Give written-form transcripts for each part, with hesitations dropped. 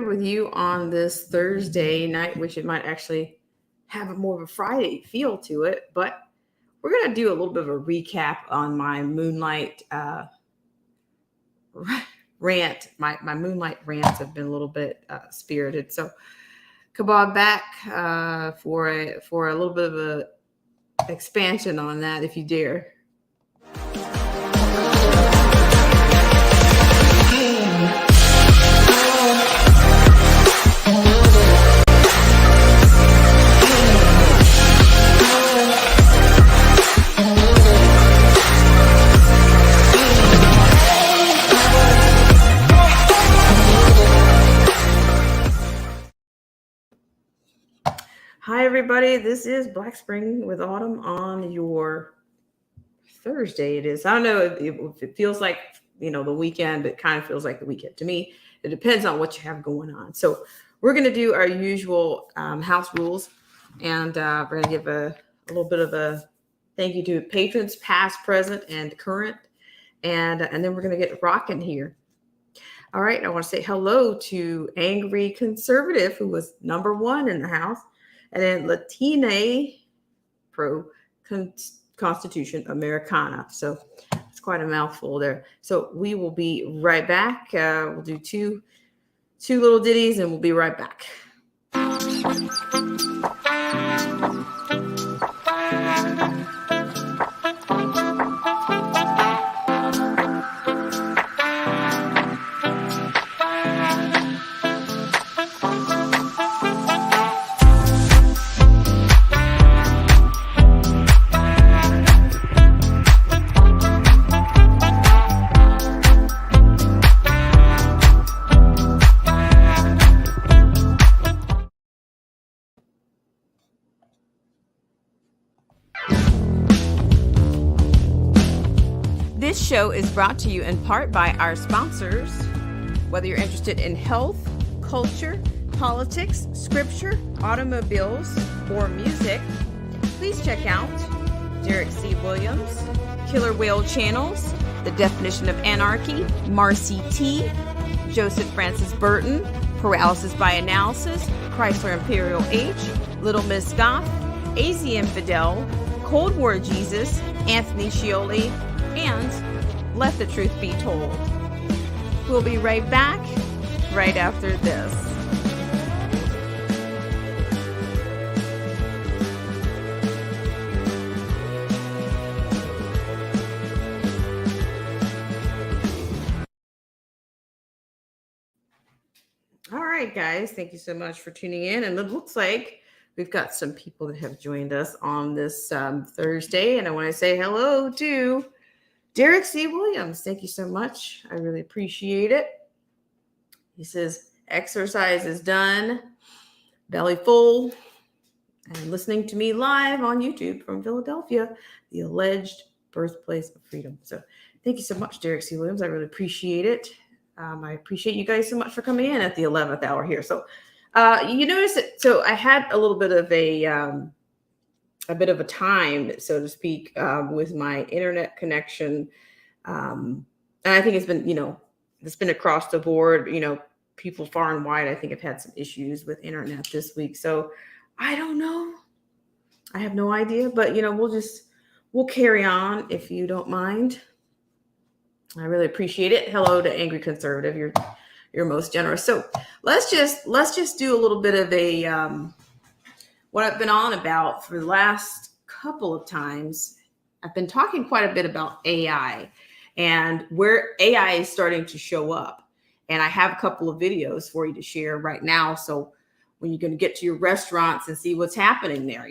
with you on this Thursday night, which it might actually have a more of a Friday feel to it. But we're going to do a little bit of a recap on my Moonlight rant. My Moonlight rants have been a little bit spirited. So, Kabab back for a little bit of a expansion on that, if you dare. Hi, everybody. This is Black Spring with Autumn on your Thursday. It is. I don't know if it feels like, the weekend, but it kind of feels like the weekend to me. It depends on what you have going on. So we're going to do our usual house rules, and we're going to give a little bit of a thank you to patrons, past, present, and current. And then we're going to get rocking here. All right. I want to say hello to Angry Conservative, who was number one in the house. And then Latine Pro Constitution Americana. So it's quite a mouthful there. So we will be right back. We'll do two little ditties and we'll be right back. This show is brought to you in part by our sponsors. Whether you're interested in health, culture, politics, scripture, automobiles, or music, please check out Derek C. Williams, Killer Whale Channels, The Definition of Anarchy, Marcy T., Joseph Francis Burton, Paralysis by Analysis, Chrysler Imperial H, Little Miss Goth, AZ Infidel, Cold War Jesus, Anthony Scioli, and Let the Truth Be Told. We'll be right back right after this. All right, guys, thank you so much for tuning in. And it looks like we've got some people that have joined us on this Thursday. And I want to say hello to Derek C. Williams. Thank you so much. I really appreciate it. He says, exercise is done, belly full, and listening to me live on YouTube from Philadelphia, the alleged birthplace of freedom. So thank you so much, Derek C. Williams. I really appreciate it. I appreciate you guys so much for coming in at the 11th hour here. So you notice it. So I had a little bit of a time, so to speak, with my internet connection. And I think it's been across the board, people far and wide, I think have had some issues with internet this week. So I don't know. I have no idea, but we'll carry on if you don't mind. I really appreciate it. Hello to Angry Conservative. You're most generous. So let's just do a little bit of a, what I've been on about for the last couple of times. I've been talking quite a bit about AI and where AI is starting to show up. And I have a couple of videos for you to share right now. So when you're going to get to your restaurants and see what's happening there,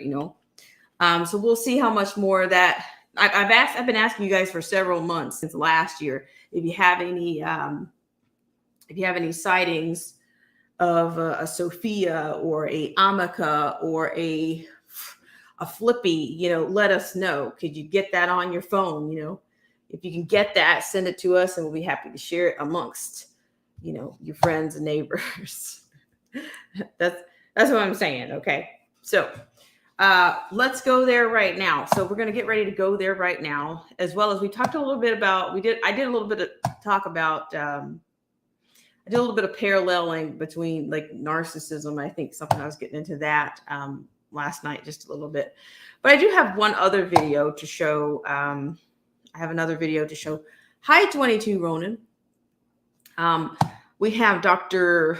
so we'll see how much more of that. I've been asking you guys for several months since last year, if you have any sightings of a Sophia or a Amica or a Flippy, let us know. Could you get that on your phone? If you can get that, send it to us and we'll be happy to share it amongst, your friends and neighbors. That's what I'm saying. Okay. So let's go there right now. So we're going to get ready to go there right now, as well as we talked a little bit about, I did a little bit of talk about, I I did a little bit of paralleling between like narcissism. I think something I was getting into that last night, just a little bit. But I do have one other video to show. I have another video to show. Hi, 22 Ronan. We have Dr.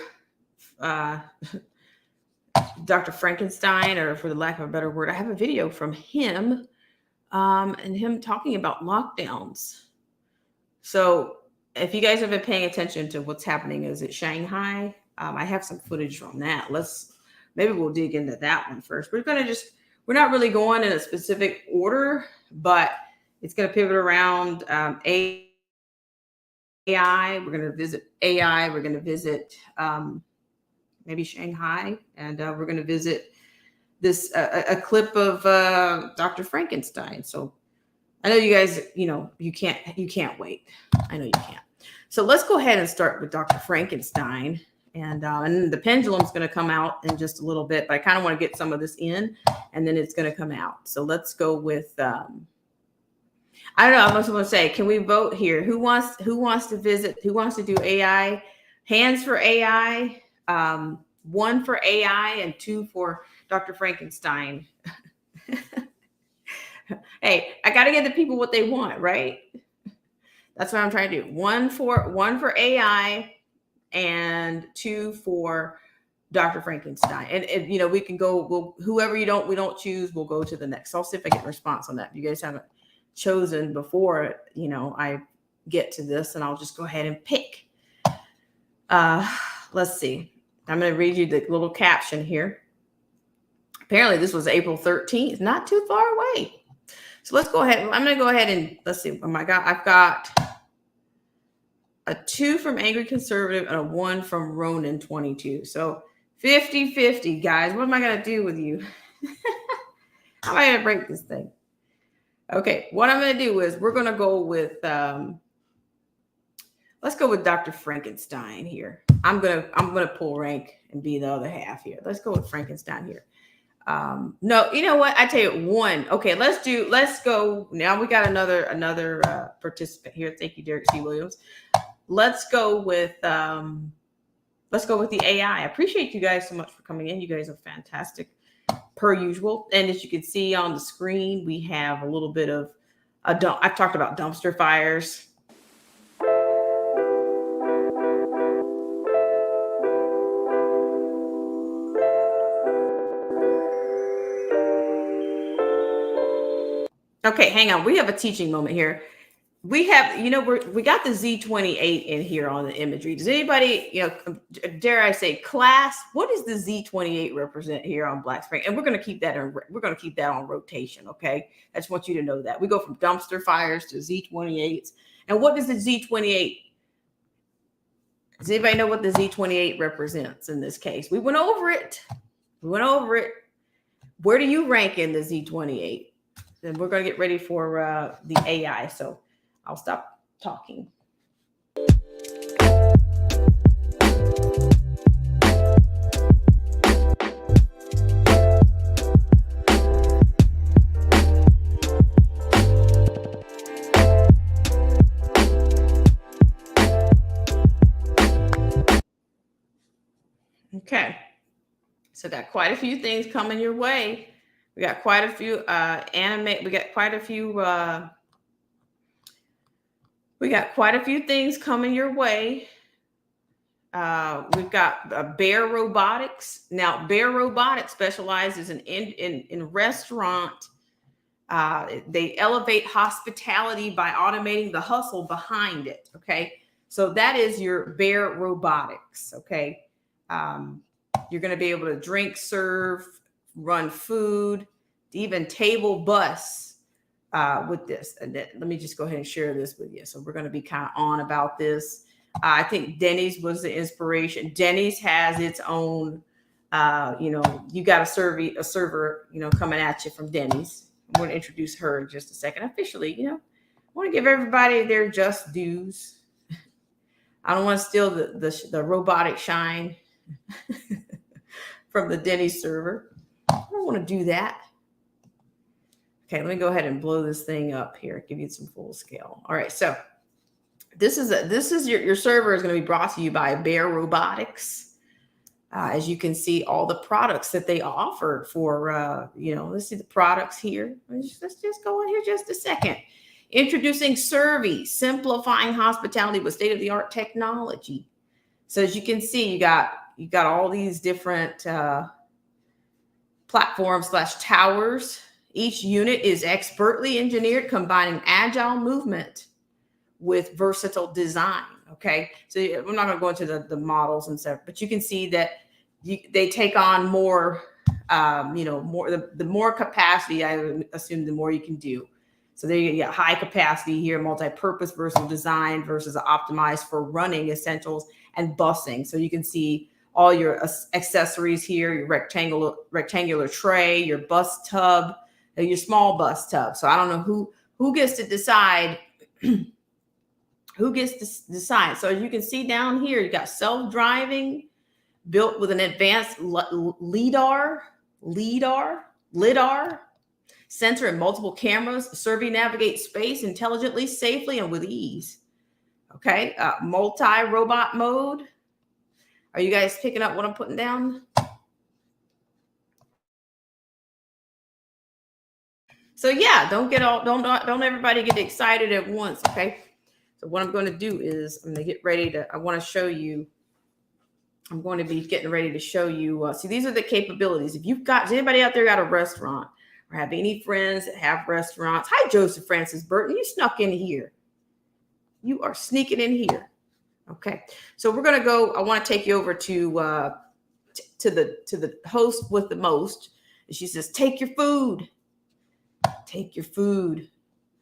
Frankenstein, or for the lack of a better word, I have a video from him and him talking about lockdowns. So if you guys have been paying attention to what's happening, is it Shanghai? I have some footage from that. Maybe we'll dig into that one first. We're not really going in a specific order, but it's going to pivot around AI. We're going to visit AI. We're going to visit maybe Shanghai, and we're going to visit this a clip of Dr. Frankenstein. So I know you guys, you can't wait. I know you can't. So let's go ahead and start with Dr. Frankenstein, and the pendulum's going to come out in just a little bit, but I kind of want to get some of this in, and then it's going to come out. So let's go with. I don't know. I'm also going to say, can we vote here? Who wants to visit? Who wants to do AI? Hands for AI. 1 for AI and 2 for Dr. Frankenstein. Hey, I got to get the people what they want, right? That's what I'm trying to do. 1 for AI and 2 for Dr. Frankenstein. And we can go, whoever we don't choose, we'll go to the next. So I'll see if I get a response on that. If you guys haven't chosen before, I get to this, and I'll just go ahead and pick. Let's see. I'm going to read you the little caption here. Apparently this was April 13th, not too far away. So let's go ahead. I'm going to go ahead and let's see. Oh my God. I've got a 2 from Angry Conservative and a 1 from Ronan 22. So 50-50, guys. What am I going to do with you? How am I going to break this thing? Okay. What I'm going to do is we're going to go with, let's go with Dr. Frankenstein here. I'm gonna pull rank and be the other half here. Let's go with Frankenstein here. No, you know what? I tell you 1. Okay, let's go. Now we got another participant here. Thank you, Derek C. Williams. Let's go with the AI. I appreciate you guys so much for coming in. You guys are fantastic per usual. And as you can see on the screen, we have a little bit of I've talked about dumpster fires. Okay, hang on. We have a teaching moment here. We have, we got the Z28 in here on the imagery. Does anybody, dare I say, class, what does the Z28 represent here on Black Spring? And we're going to keep that on rotation. Okay, I just want you to know that we go from dumpster fires to Z28s. And what does the Z28? Does anybody know what the Z28 represents in this case? We went over it. Where do you rank in the Z28? Then we're going to get ready for the AI. So I'll stop talking. Okay. So got quite a few things coming your way. We got quite a few things coming your way. We've got Bear Robotics. Now, Bear Robotics specializes in restaurant. They elevate hospitality by automating the hustle behind it. Okay, so that is your Bear Robotics. Okay, you're going to be able to drink, serve, run food, even table bus with this. And let me just go ahead and share this with you. So we're going to be kind of on about this. I think Denny's was the inspiration. Denny's has its own, you got a server, coming at you from Denny's. I'm going to introduce her in just a second. Officially, I want to give everybody their just dues. I don't want to steal the robotic shine from the Denny's server. I don't want to do that. Okay, let me go ahead and blow this thing up here, give you some full scale. All right, so This is your server is going to be brought to you by Bear Robotics. As you can see, all the products that they offer for, let's see the products here. Let's just go in here just a second. Introducing Servy, simplifying hospitality with state-of-the-art technology. So as you can see, you got all these different platforms / towers. Each unit is expertly engineered, combining agile movement with versatile design. Okay, so I'm not going to go into the models and stuff, but you can see that they take on more, more the more capacity. I assume the more you can do. So there you get high capacity here, multi-purpose, versatile design versus optimized for running essentials and busing. So you can see all your accessories here, your rectangular tray, your bus tub, your small bus tub. So I don't know who gets to decide. Who gets to decide? So as you can see down here, you got self-driving, built with an advanced lidar sensor and multiple cameras. Servy navigates space intelligently, safely, and with ease. Okay, multi-robot mode. Are you guys picking up what I'm putting down? So yeah, don't everybody get excited at once. Okay. So what I'm going to do is I'm going to get ready to. I want to show you. I'm going to be getting ready to show you. See, these are the capabilities. If you've got, anybody out there got a restaurant or have any friends that have restaurants? Hi, Joseph Francis Burton. You snuck in here. You are sneaking in here. Okay. So we're going to go. I want to take you over to the host with the most. And she says, take your food. Take your food.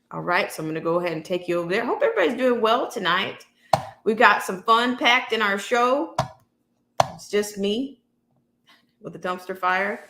All right. So I'm going to go ahead and take you over there. Hope everybody's doing well tonight. We've got some fun packed in our show. It's just me with the dumpster fire.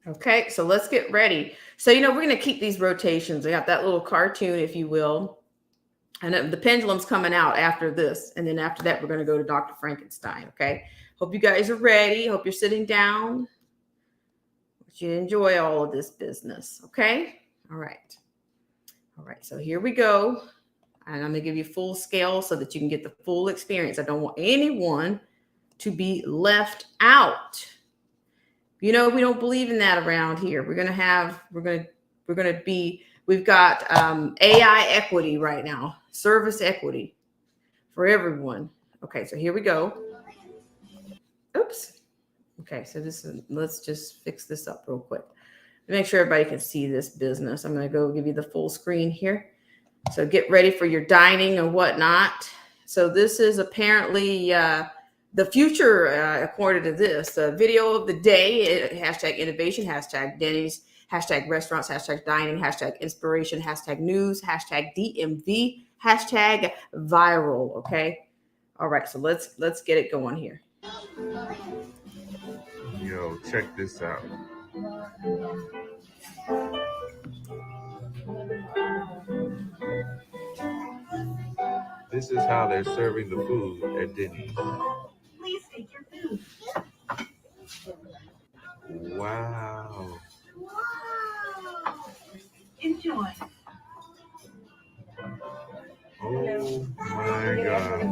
Okay, so let's get ready. So, we're going to keep these rotations. I got that little cartoon, if you will. And the pendulum's coming out after this. And then after that, we're going to go to Dr. Frankenstein. Okay. Hope you guys are ready. Hope you're sitting down. Hope you enjoy all of this business. Okay. All right. All right. So here we go. And I'm going to give you full scale so that you can get the full experience. I don't want anyone to be left out. We don't believe in that around here. We've got AI equity right now, service equity for everyone. Okay, so here we go. Oops. Okay, so let's just fix this up real quick. Make sure everybody can see this business. I'm going to go give you the full screen here. So get ready for your dining and whatnot. So this is apparently the future, according to this. Video of the day, hashtag innovation, hashtag Denny's, hashtag restaurants, hashtag dining, hashtag inspiration, hashtag news, hashtag DMV, hashtag viral. Okay. All right. So let's get it going here. Yo, check this out. This is how they're serving the food at Denny's. Please take your food. Wow. Enjoy. Oh my God.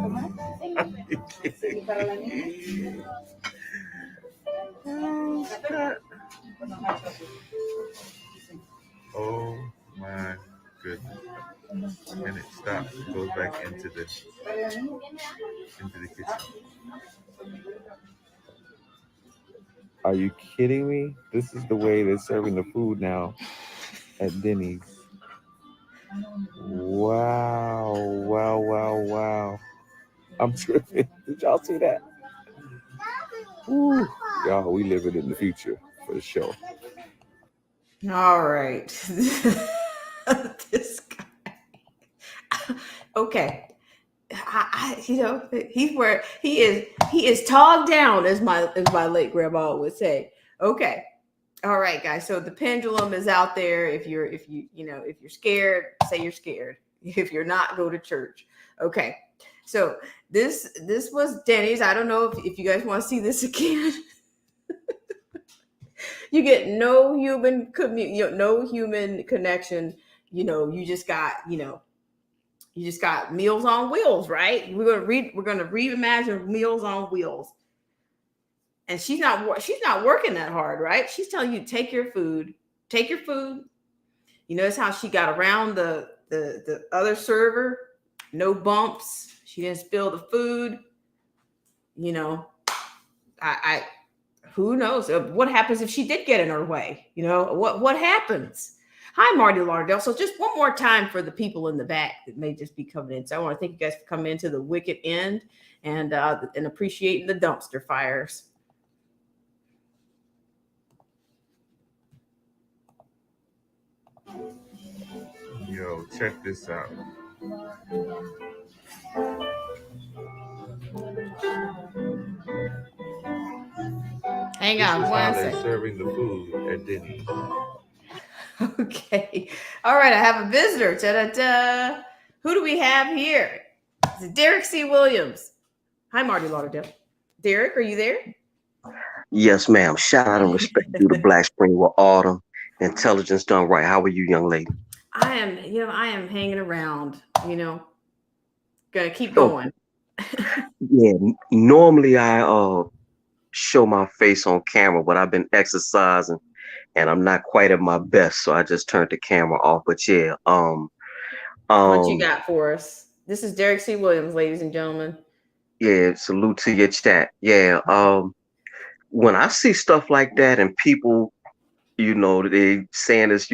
Oh my goodness. And it stops, goes back into the kitchen. Are you kidding me? This is the way they're serving the food now at Denny's. Wow, wow, wow, wow. I'm tripping. Did y'all see that? Woo. Y'all, we living in the future for sure. All right. This guy. Okay. He is togged down, as my late grandma would say. Okay. All right, guys. So the pendulum is out there. If you're scared, say you're scared. If you're not, go to church. Okay. So this was Denny's. I don't know if you guys want to see this again. You get no human no human connection. You just got, you just got Meals on Wheels, right? We're gonna reimagine Meals on Wheels. And she's not working that hard, right? She's telling you take your food. You notice how she got around the other server, no bumps. She didn't spill the food. I who knows what happens if she did get in her way? What happens? Hi, Marty Lauderdale. So just one more time for the people in the back that may just be coming in. So I want to thank you guys for coming into the wicked end and appreciating the dumpster fires. Yo, check this out. Hang This on is how one they're second. serving the food at Denny's. Okay. All right. I have a visitor. Ta-da-da. Who do we have here? It's Derek C. Williams. Hi, Marty Lauderdale. Derek, are you there? Yes, ma'am. Shout out and respect due to Black Spring with Autumn. Intelligence done right. How are you, young lady? I am hanging around, gonna keep Oh, going. yeah. Normally I show my face on camera, but I've been exercising and I'm not quite at my best, so I just turned the camera off. But yeah, What you got for us? This is Derek C. Williams, ladies and gentlemen. yeah, salute to your chat. Yeah, when I see stuff like that and people, they saying this,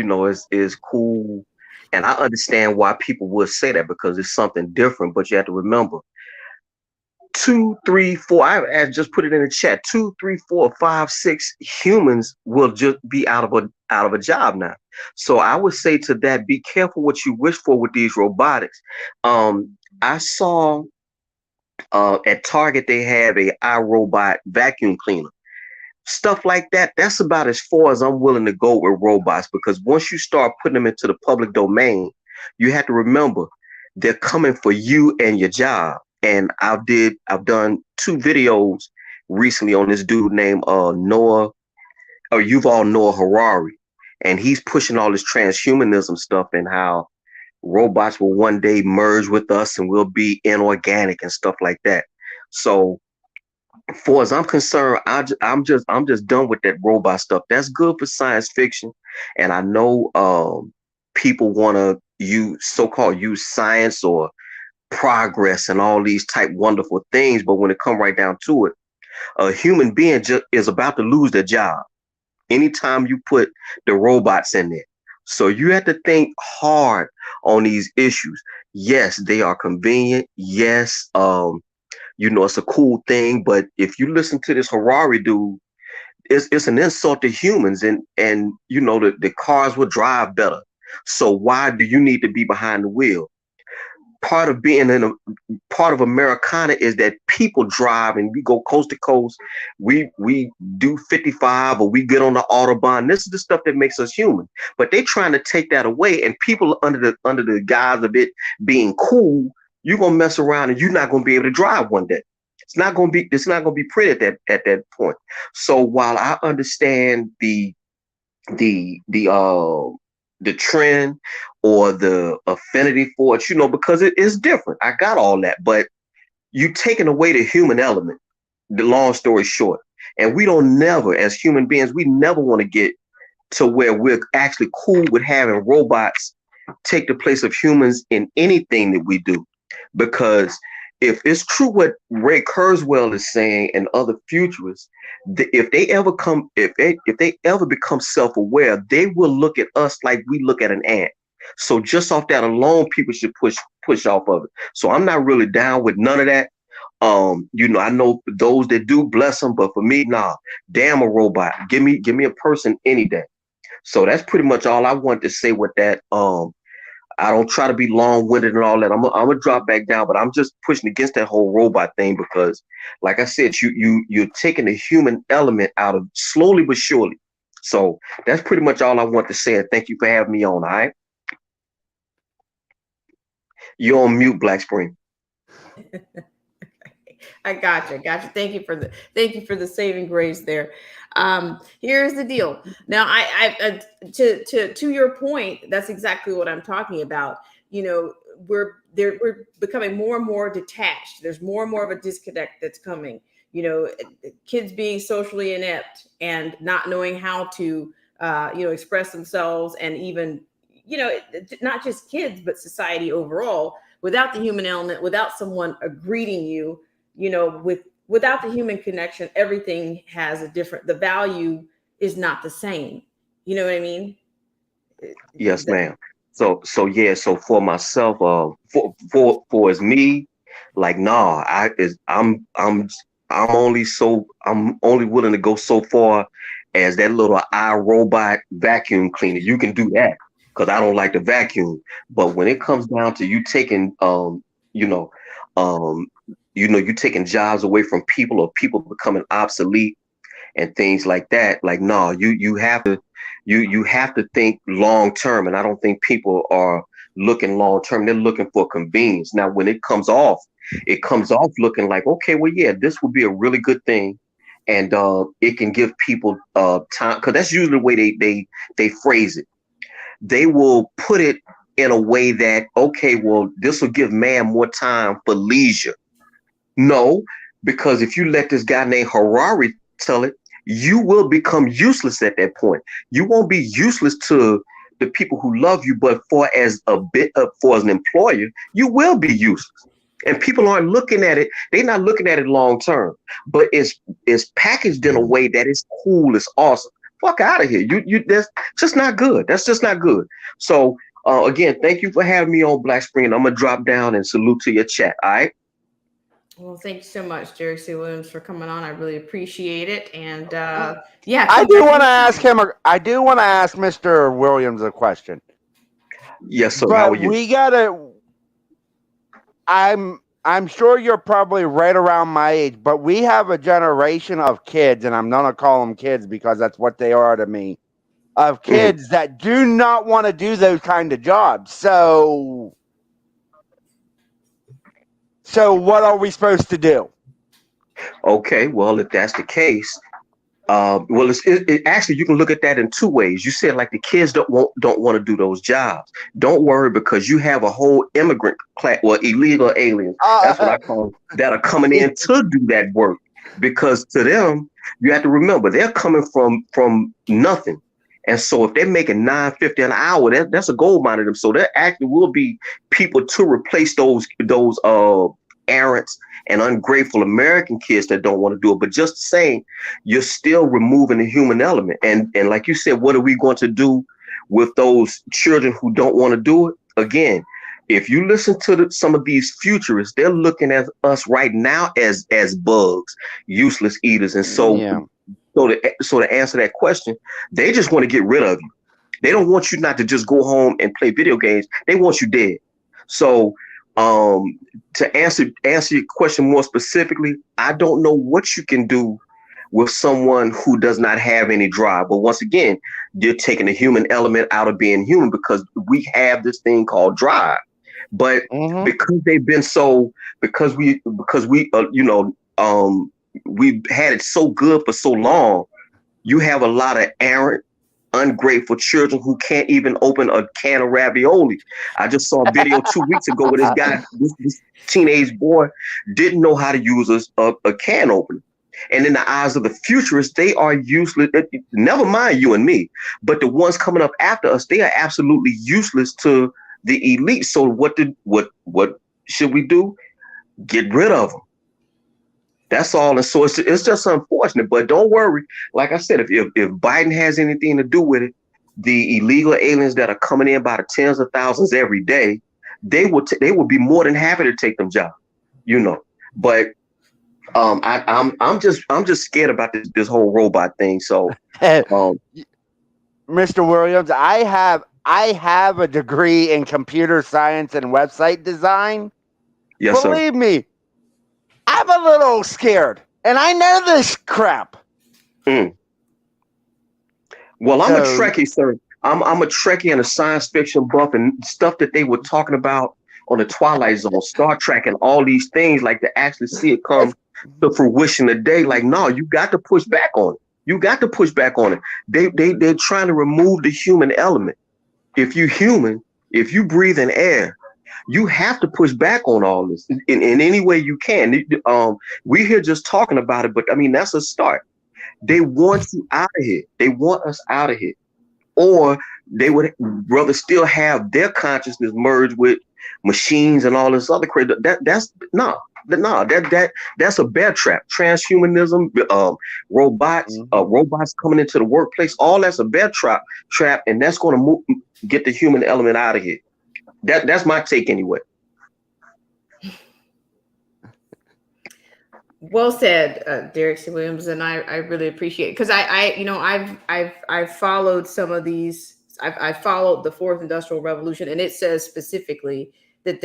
is cool. And I understand why people would say that because it's something different, but you have to remember 2, 3, 4. I just put it in the chat. 2, 3, 4, 5, 6 humans will just be out of a job now. So I would say to that, be careful what you wish for with these robotics. I saw at Target they have a iRobot vacuum cleaner. Stuff like that. That's about as far as I'm willing to go with robots because once you start putting them into the public domain, you have to remember they're coming for you and your job. And I've done 2 videos recently on this dude named Yuval Noah Harari, and he's pushing all this transhumanism stuff and how robots will one day merge with us and we'll be inorganic and stuff like that. So, far as I'm concerned, I'm just done with that robot stuff. That's good for science fiction, and I know people want to use science or progress and all these type wonderful things, but when it come right down to it, a human being just is about to lose their job anytime you put the robots in there. So you have to think hard on these issues. Yes, they are convenient. Yes, it's a cool thing, but if you listen to this Harari dude, it's an insult to humans, and the cars will drive better. So why do you need to be behind the wheel? Part of being part of Americana is that people drive and we go coast to coast. We do 55 or we get on the Autobahn. This is the stuff that makes us human. But they trying to take that away, and people under the guise of it being cool, you're gonna mess around and you're not gonna be able to drive one day. It's not gonna be pretty at that point. So while I understand the trend or the affinity for it, because it is different. I got all that, but you taking away the human element, the long story short. And we don't never, as human beings, we never want to get to where we're actually cool with having robots take the place of humans in anything that we do. Because if it's true what Ray Kurzweil is saying and other futurists, if they ever become self-aware, they will look at us like we look at an ant. So just off that alone, people should push off of it. So I'm not really down with none of that. I know those that do, bless them, but for me, nah, damn a robot. Give me a person any day. So that's pretty much all I want to say with that. I don't try to be long-winded and all that. I'm gonna drop back down, but I'm just pushing against that whole robot thing because, like I said, you're taking the human element out of slowly but surely. So that's pretty much all I want to say. And thank you for having me on. All right. You're on mute, Black Spring. I gotcha. Thank you for the saving grace there. Here's the deal. Now, to your point, that's exactly what I'm talking about. You know, we're becoming more and more detached. There's more and more of a disconnect that's coming. You know, kids being socially inept and not knowing how to, express themselves, and even, not just kids, but society overall, without the human element, without someone greeting you, without the human connection, everything has the value is not the same. You know what I mean? Yes, ma'am. So yeah, so for myself, for as me, like nah, I'm only willing to go so far as that little iRobot vacuum cleaner. You can do that because I don't like the vacuum. But when it comes down to you taking you know, um, you taking jobs away from people, or people becoming obsolete and things like that, like no, you have to think long term, and I don't think people are looking long term. They're looking for convenience. Now when it comes off looking like, okay, well, yeah, this would be a really good thing, and it can give people time, because that's usually the way they phrase it. They will put it in a way that, okay, well, this will give man more time for leisure. No, because if you let this guy named Harari tell it, you will become useless at that point. You won't be useless to the people who love you, but for as an employer, you will be useless. And people aren't looking at it. They're not looking at it long term. But it's packaged in a way that is cool. It's awesome. Fuck out of here. That's just not good. That's just not good. So again, thank you for having me on Black Spring. I'm gonna drop down and salute to your chat. All right. Well, thank you so much, Jerry C. Williams, for coming on. I really appreciate it. And yeah, I do want to ask him. I do want to ask Mr. Williams a question. Yes, sir. But How are you? we gotta. I'm sure you're probably right around my age, but we have a generation of kids, and I'm gonna call them kids because that's what they are to me. Of kids that do not want to do those kind of jobs. So what are we supposed to do? Okay, well, if that's the case, well, actually, you can look at that in two ways. You said like the kids don't want to do those jobs. Don't worry, because you have a whole immigrant class, well, illegal aliens. That's what I call them, that are coming in to do that work. Because to them, you have to remember they're coming from nothing. And so if they're making $9.50 an hour, that's a gold mine to them. So there actually will be people to replace those errant and ungrateful American kids that don't want to do it. But just saying, you're still removing the human element. And like you said, what are we going to do with those children who don't want to do it? Again, if you listen to some of these futurists, they're looking at us right now as bugs, useless eaters. And so, Yeah. So to answer that question, they just want to get rid of you. They don't want you not to just go home and play video games. They want you dead. So to answer your question more specifically, I don't know what you can do with someone who does not have any drive. But once again, you're taking the human element out of being human, because we have this thing called drive. But because they've been because we've had it so good for so long, you have a lot of errant, ungrateful children who can't even open a can of ravioli. I just saw a video 2 weeks ago where this teenage boy didn't know how to use a can opener. And in the eyes of the futurists, they are useless. Never mind you and me, but the ones coming up after us, they are absolutely useless to the elite. So what should we do? Get rid of them. That's all. And so it's just unfortunate, but don't worry. Like I said, if Biden has anything to do with it, the illegal aliens that are coming in by the tens of thousands every day, they will be more than happy to take them jobs, But I'm just scared about this whole robot thing. So, Mr. Williams, I have a degree in computer science and website design. Yes, Believe me, I'm a little scared, and I know this crap. Well, I'm a Trekkie, sir. I'm a Trekkie and a science fiction buff, and stuff that they were talking about on the Twilight Zone, Star Trek, and all these things, like to actually see it come to fruition today. Like, no, you got to push back on it. You got to push back on it. They're trying to remove the human element. If you human, if you breathe in air, you have to push back on all this in any way you can. We're here just talking about it, but I mean, that's a start. They want you out of here. They want us out of here. Or they would rather still have their consciousness merged with machines and all this other crazy. That's a bear trap. Transhumanism, robots coming into the workplace, all that's a bear trap, and that's going to get the human element out of here. That's my take anyway. Well said, Derek C. Williams, and I really appreciate it because I've followed some of these. I've followed the Fourth Industrial Revolution, and it says specifically that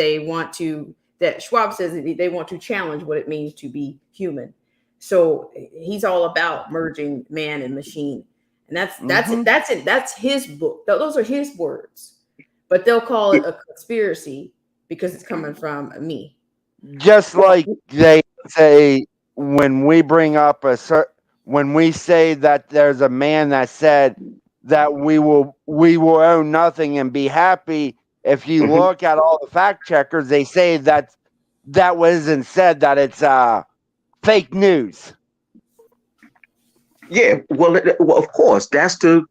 that Schwab says that they want to challenge what it means to be human. So he's all about merging man and machine, and that's his book. Those are his words, but they'll call it a conspiracy because it's coming from me. Just like they say when we bring up when we say that there's a man that said that we will own nothing and be happy. If you look at all the fact checkers, they say that wasn't said, that it's fake news. Yeah, well, of course, that's the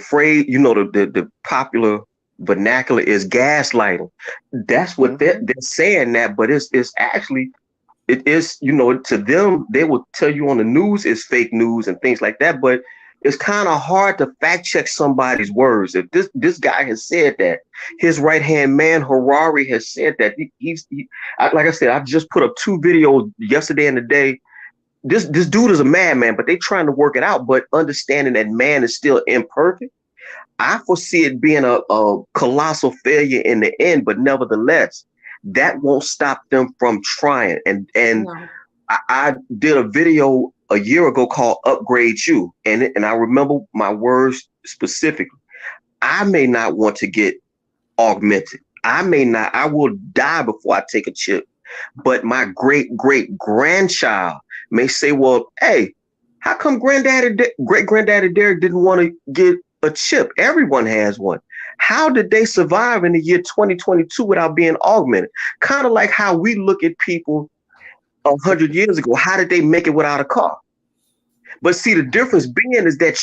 phrase, the popular vernacular is gaslighting. That's what they're saying that, but it's actually, it is, to them, they will tell you on the news it's fake news and things like that, but it's kind of hard to fact check somebody's words. If this guy has said that, his right-hand man, Harari, has said that, like I said, I just put up 2 videos yesterday and today. This dude is a madman, but they're trying to work it out, but understanding that man is still imperfect. I foresee it being a colossal failure in the end, but nevertheless, that won't stop them from trying. And I did a video a year ago called Upgrade You, and I remember my words specifically. I may not want to get augmented. I will die before I take a chip. But my great-great-grandchild may say, well, hey, how come great-granddaddy Derek didn't want to get a chip? Everyone has one. How did they survive in the year 2022 without being augmented? Kind of like how we look at people 100 years ago. How did they make it without a car? But see, the difference being is that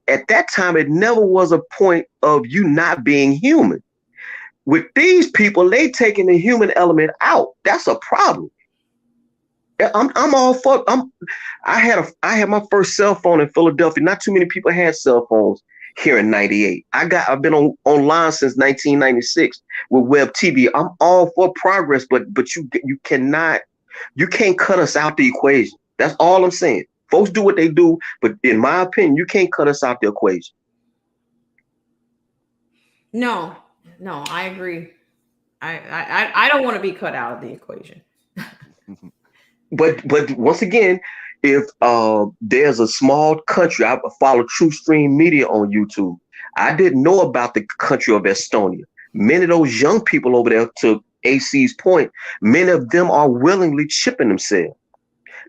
at that time, it never was a point of you not being human. With these people, they taking the human element out. That's a problem. I'm all for. I had my first cell phone in Philadelphia. Not too many people had cell phones here in '98. I've been online since 1996 with web TV. I'm all for progress, but you can't cut us out the equation. That's all I'm saying. Folks do what they do, but in my opinion, you can't cut us out the equation. No, I agree. I don't want to be cut out of the equation. But once again, if there's a small country, I follow True Stream Media on YouTube. I didn't know about the country of Estonia. Many of those young people over there, to AC's point, many of them are willingly chipping themselves.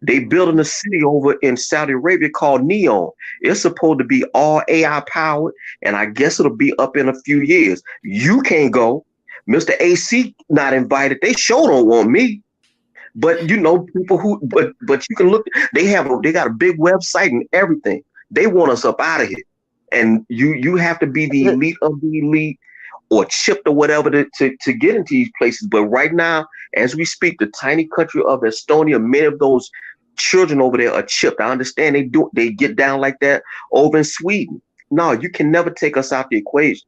They building a city over in Saudi Arabia called Neom. It's supposed to be all AI powered, and I guess it'll be up in a few years. You can't go. Mr. AC not invited. They sure don't want me. But people who, but you can look. They got a big website and everything. They want us up out of here, and you have to be the elite of the elite, or chipped or whatever to get into these places. But right now, as we speak, the tiny country of Estonia, many of those children over there are chipped. I understand they get down like that over in Sweden. No, you can never take us out the equation.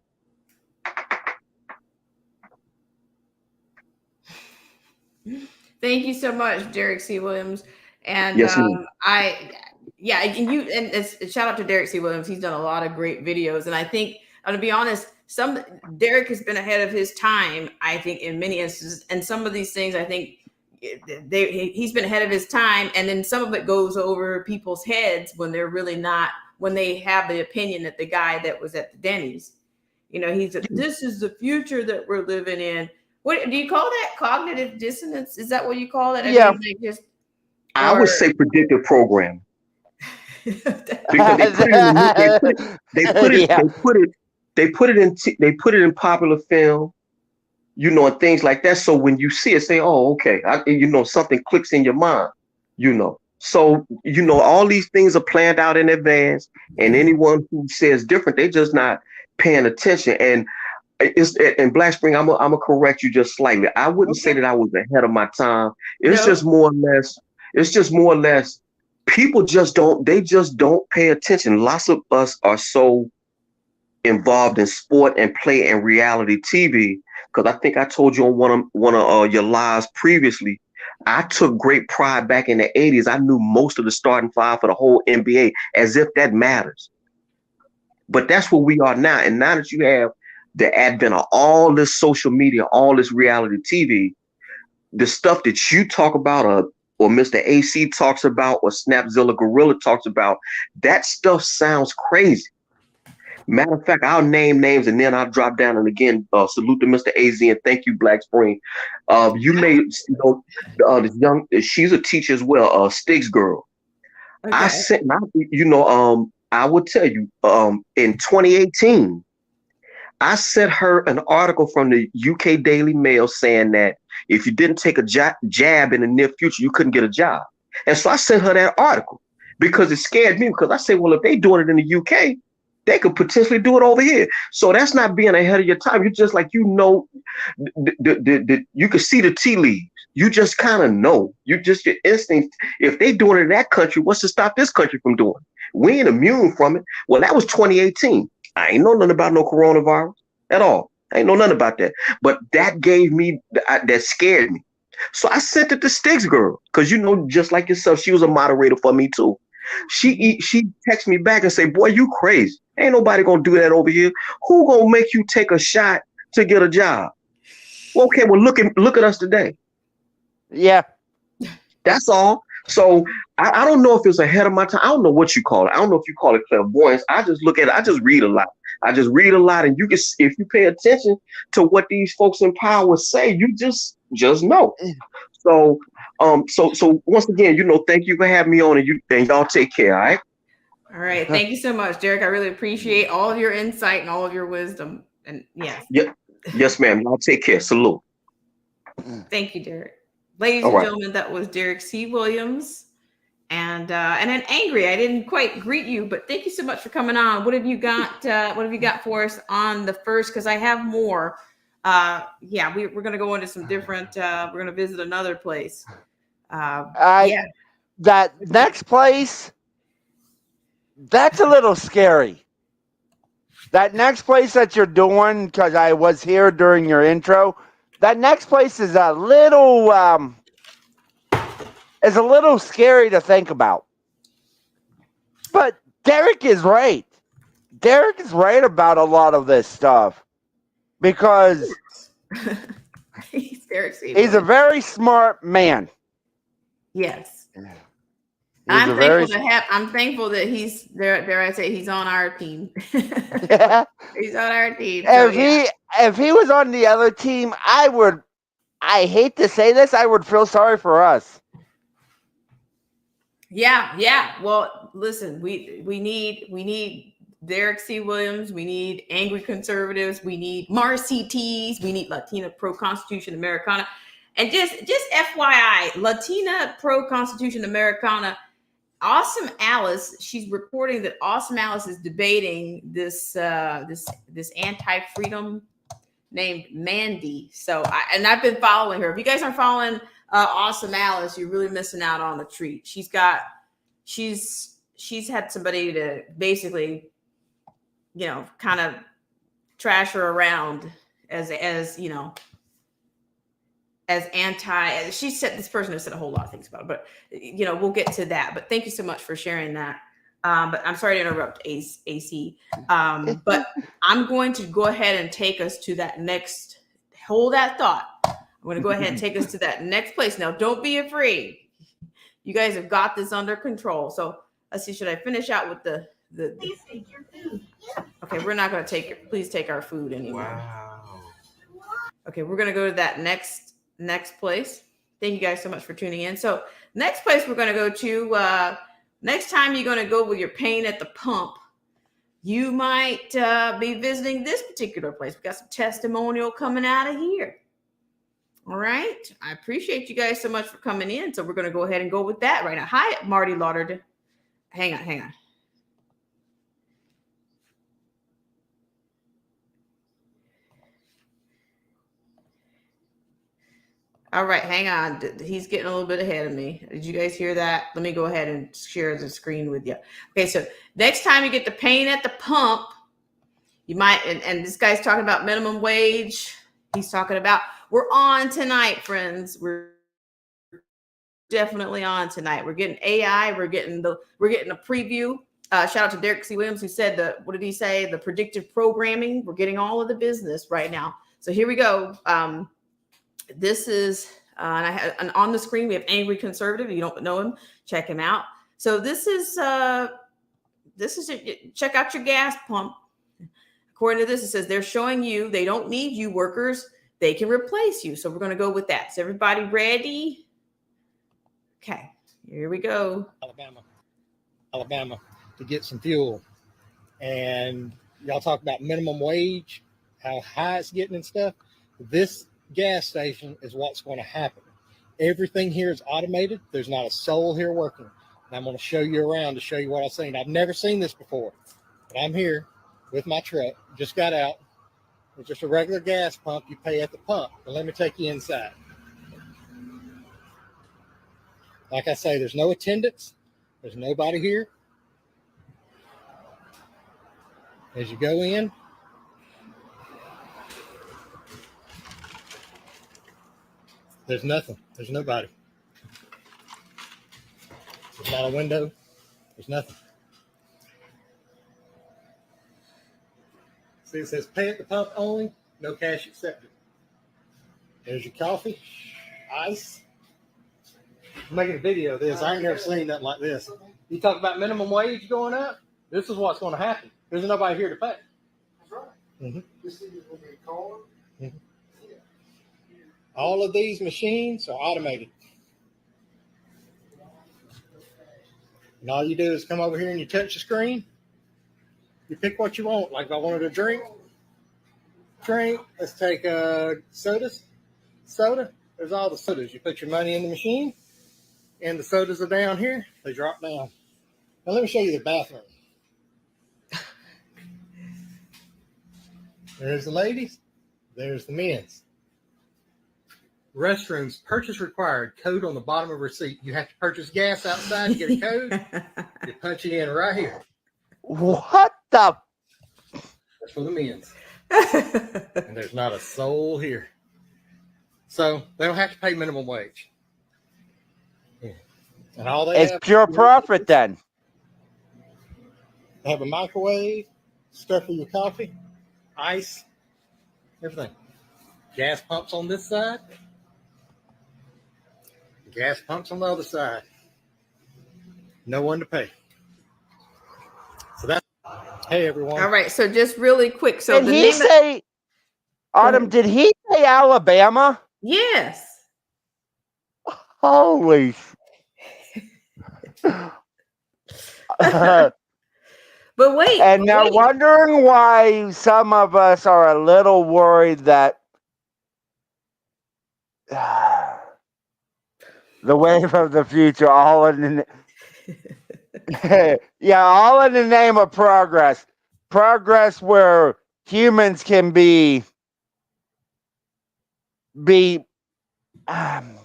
Thank you so much, Derek C. Williams. And yes, and shout out to Derek C. Williams. He's done a lot of great videos, and I think, to be honest, Derek has been ahead of his time, I think, in many instances. And some of these things, I think he's been ahead of his time. And then some of it goes over people's heads when they're really not, when they have the opinion that the guy that was at the Denny's, This is the future that we're living in. What do you call that? Cognitive dissonance? Is that what you call it? Yeah. I would say predictive programming. Because they put it in popular film, and things like that. So when you see it, say, oh, okay, something clicks in your mind, So, all these things are planned out in advance, and anyone who says different, they just not paying attention. And it's in Black Spring, I'm gonna correct you just slightly. I wouldn't say that I was ahead of my time. It's just more or less people just don't pay attention. Lots of us are so involved in sport and play and reality TV. Because I think I told you on one of your lives previously, I took great pride back in the 80s. I knew most of the starting five for the whole NBA, as if that matters. But that's where we are now. And now that you have the advent of all this social media, all this reality TV, the stuff that you talk about, or Mr. AC talks about, or Snapzilla Gorilla talks about, that stuff sounds crazy. Matter of fact, I'll name names and then I'll drop down, and again, salute to Mr. AZ and thank you, Black Spring. You may this young, she's a teacher as well, Sticks girl. Okay. I sent, I would tell you, in 2018, I sent her an article from the UK Daily Mail saying that if you didn't take a jab in the near future, you couldn't get a job. And so I sent her that article because it scared me, because I said, well, if they doing it in the UK, they could potentially do it over here. So that's not being ahead of your time. You're just like, you can see the tea leaves. You just kind of know. Your instinct. If they doing it in that country, what's to stop this country from doing it? We ain't immune from it. Well, that was 2018. I ain't know nothing about no coronavirus at all. I ain't know nothing about that. But that gave me, that scared me. So I sent it to Sticks girl, because just like yourself, she was a moderator for me too. She texted me back and say, boy, you crazy. Ain't nobody gonna do that over here. Who gonna make you take a shot to get a job? Well, okay, well, look at us today. Yeah. That's all. So I don't know if it's ahead of my time. I don't know what you call it. I don't know if you call it clairvoyance. I just look at it. I just read a lot. And you can, if you pay attention to what these folks in power say, you just know. So once again, thank you for having me on, and y'all take care. All right. All right. Thank you so much, Derek. I really appreciate all of your insight and all of your wisdom. And yes. Yeah. Yes, ma'am. Y'all take care. Salute. Thank you, Derek. Ladies and gentlemen, that was Derek C. Williams. And then Angry, I didn't quite greet you, but thank you so much for coming on. What have you got? What have you got for us on the first? Because I have more. We're going to go into some different. We're going to visit another place. That next place, that's a little scary. That next place that you're doing, because I was here during your intro. That next place is a little scary to think about. But Derek is right. Derek is right about a lot of this stuff, because he's a very smart man. Yes. I'm thankful that he's there. Dare I say he's on our team? He's on our team. If he was on the other team, I hate to say this, I would feel sorry for us. Yeah. Well, listen, we need Derek C. Williams. We need angry conservatives. We need Marcy T's. We need Latina Pro-Constitution Americana. And just FYI, Latina Pro-Constitution Americana, Awesome Alice, she's reporting that Awesome Alice is debating this anti-freedom named Mandy. So I've been following her. If you guys aren't following Awesome Alice, you're really missing out on a treat. She's had somebody to basically, kind of trash her around as she said. This person has said a whole lot of things about it, but we'll get to that. But thank you so much for sharing that. But I'm sorry to interrupt, AC. But I'm going to go ahead and take us to that next. Hold that thought. I'm going to go ahead and take us to that next place. Now, don't be afraid. You guys have got this under control. So let's see. Should I finish out with Okay, we're not going to take it. Please take our food anymore. Wow. Okay, we're going to go to that next place. Thank you guys so much for tuning in. So next place we're going to go to, next time you're going to go with your pain at the pump, you might be visiting this particular place. We got some testimonial coming out of here. All right. I appreciate you guys so much for coming in. So we're going to go ahead and go with that right now. Hi, Marty Lauderdale. Hang on. All right, hang on. He's getting a little bit ahead of me. Did you guys hear that? Let me go ahead and share the screen with you. Okay, so next time you get the pain at the pump, you might, and this guy's talking about minimum wage. He's talking about, we're on tonight, friends. We're definitely on tonight. We're getting AI. We're getting a preview. Shout out to Derek C. Williams, who said what did he say? The predictive programming. We're getting all of the business right now. So here we go. This is, and on the screen, we have Angry Conservative. If you don't know him, check him out. So this is check out your gas pump. According to this, it says they're showing you they don't need you workers. They can replace you. So we're going to go with that. Is everybody ready? Okay, here we go. Alabama to get some fuel. And y'all talk about minimum wage, how high it's getting and stuff. This gas station is what's going to happen. Everything here is automated. There's not a soul here working. And I'm going to show you around to show you what I've seen. I've never seen this before, but I'm here with my truck. Just got out. It's just a regular gas pump. You pay at the pump. But let me take you inside. Like I say, there's no attendants. There's nobody here. As you go in, there's nothing. There's nobody. There's not a window. There's nothing. See, it says pay at the pump only, no cash accepted. There's your coffee, ice. I'm making a video of this. I ain't never seen nothing like this. You talk about minimum wage going up, this is what's going to happen. There's nobody here to pay. That's right. Mm-hmm. This is going to be called. Mm-hmm. All of these machines are automated. And all you do is come over here and you touch the screen. You pick what you want. Like if I wanted a drink. Let's take soda. There's all the sodas. You put your money in the machine and the sodas are down here. They drop down. Now let me show you the bathroom. There's the ladies. There's the men's. Restrooms, purchase required. Code on the bottom of receipt. You have to purchase gas outside to get a code. You punch it in right here. What the? That's for the men's. And there's not a soul here. So they don't have to pay minimum wage. Yeah. And all they It's have pure profit then. They have a microwave, stuff for your coffee, ice, everything. Gas pumps on this side. Gas pumps on the other side. No one to pay. So that's, hey everyone. All right, so just really quick. So Did the he name say, Autumn, did he say Alabama? yes. Holy. But wait. And now wait. wondering why some of us are a little worried that the wave of the future, all in the, yeah, all in the name of progress. Progress where humans can be I'm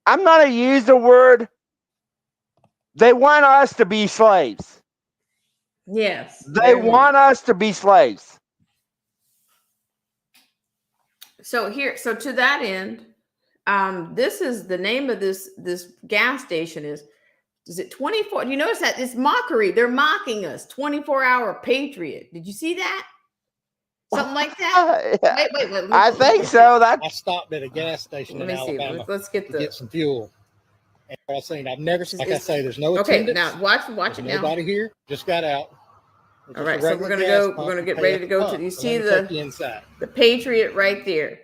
not going to use the word. They want us to be slaves. Yes. They very want us to be slaves. So to that end, this is the name of this gas station is it 24? You notice that it's mockery. They're mocking us. 24-hour Patriot. Did you see that? Something like that? Wait. I think so. I stopped at a gas station Let in me see. Alabama Let's get to get some fuel. And I've seen, I've never seen, like I say, there's no Okay, attendants. now watch it There's now. nobody here. Just got out. All right, so we're gonna go. We're gonna get ready to go to. You see the inside. the Patriot right there.